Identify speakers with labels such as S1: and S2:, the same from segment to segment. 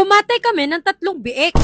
S1: Kumatay kami ng 3 biik.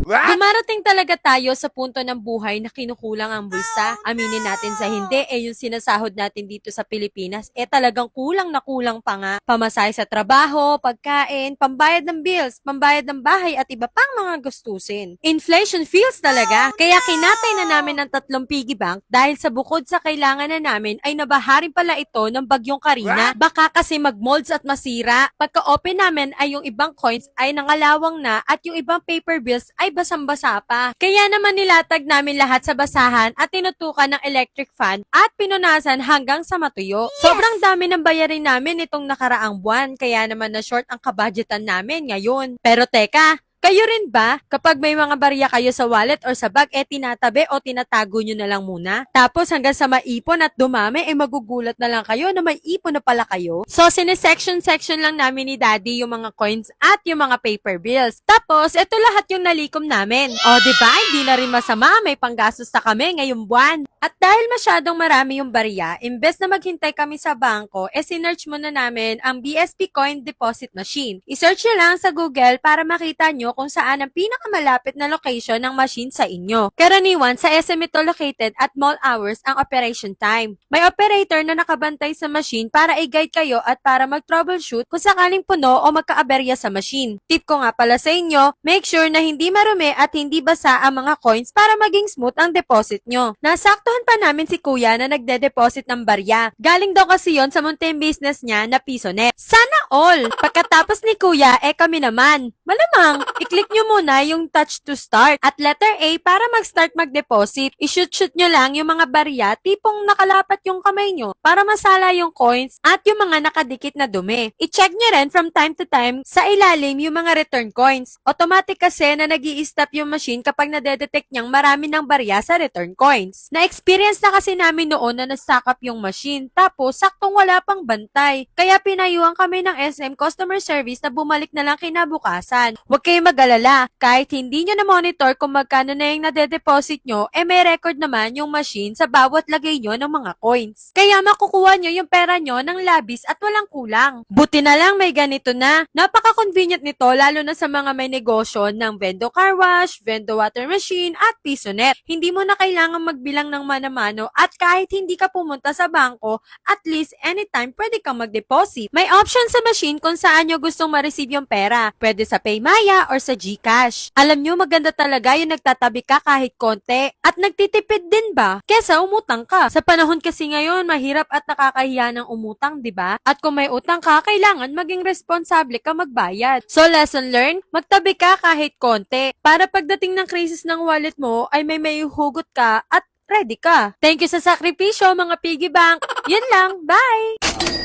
S1: Dumarating talaga tayo sa punto ng buhay na kinukulang ang bulsa. Aminin natin sa hindi, yung sinasahod natin dito sa Pilipinas, talagang kulang na kulang pa nga. Pamasahe sa trabaho, pagkain, pambayad ng bills, pambayad ng bahay at iba pang mga gastusin. Inflation feels talaga, kaya kinatay na namin ng 3 piggy bank dahil sa bukod sa kailangan na namin ay nabaharin pala ito ng bagyong Karina. Baka kasi magmolds at masira. Pagka-open namin ay yung ibang coins ay nangalawang na at yung ibang paper bills ay basang-basa pa. Kaya naman nilatag namin lahat sa basahan at tinutukan ng electric fan at pinunasan hanggang sa matuyo. Sobrang dami ng bayarin namin itong nakaraang buwan, kaya naman na short ang kabudgetan namin ngayon. Pero teka, kayo rin ba, kapag may mga barya kayo sa wallet or sa bag, tinatabi o tinatago nyo na lang muna? Tapos hanggang sa maipon at dumami, magugulat na lang kayo na may ipon na pala kayo? So, sinesection-section lang namin ni Daddy yung mga coins at yung mga paper bills. Tapos, ito lahat yung nalikom namin. O, diba? Hindi na rin masama, may panggastos na kami ngayong buwan. At dahil masyadong marami yung barya, imbes na maghintay kami sa bangko, sinearch muna namin ang BSP Coin Deposit Machine. I-search nyo lang sa Google para makita nyo kung saan ang pinakamalapit na location ng machine sa inyo. Karaniwan, sa SM ito located at mall hours ang operation time. May operator na nakabantay sa machine para i-guide kayo at para mag-troubleshoot kung sakaling puno o magkaaberya sa machine. Tip ko nga pala sa inyo, make sure na hindi marumi at hindi basa ang mga coins para maging smooth ang deposit nyo. Nasaktuhan pa namin si Kuya na nagde-deposit ng barya. Galing daw kasi yon sa munting business niya na PisoNet. Sana all! Pagkatapos ni Kuya, kami naman. Malamang, i-click nyo muna yung touch to start at letter A para mag-start mag-deposit. I-shoot nyo lang yung mga barya tipong nakalapat yung kamay nyo para masala yung coins at yung mga nakadikit na dumi. I-check nyo rin from time to time sa ilalim yung mga return coins. Automatic kasi na nag-i-stop yung machine kapag nadedetect niyang marami ng barya sa return coins. Na-experience na kasi namin noon na na-stack up yung machine tapos saktong wala pang bantay. Kaya pinayuhan kami ng SM Customer Service na bumalik na lang kinabukasan. Huwag kayong mag-alala, kahit hindi nyo na-monitor kung magkano na yung nade-deposit nyo, may record naman yung machine sa bawat lagay nyo ng mga coins. Kaya makukuha nyo yung pera nyo ng labis at walang kulang. Buti na lang may ganito na. Napaka-convenient nito lalo na sa mga may negosyo ng Vendo Car Wash, Vendo Water Machine at PisoNet. Hindi mo na kailangan magbilang ng mano-mano at kahit hindi ka pumunta sa bangko, at least anytime pwede kang mag-deposit. May option sa machine kung saan nyo gustong ma-receive yung pera. Pwede sa Paymaya or sa GCash. Alam nyo, maganda talaga yung nagtatabi ka kahit konti. At nagtitipid din ba? Kesa umutang ka. Sa panahon kasi ngayon, mahirap at nakakahiya ng umutang, di ba? At kung may utang ka, kailangan maging responsable ka magbayad. So, lesson learned, magtabi ka kahit konti. Para pagdating ng krisis ng wallet mo, ay may hugot ka at ready ka. Thank you sa sakripisyo, mga piggy bank. Yun lang. Bye!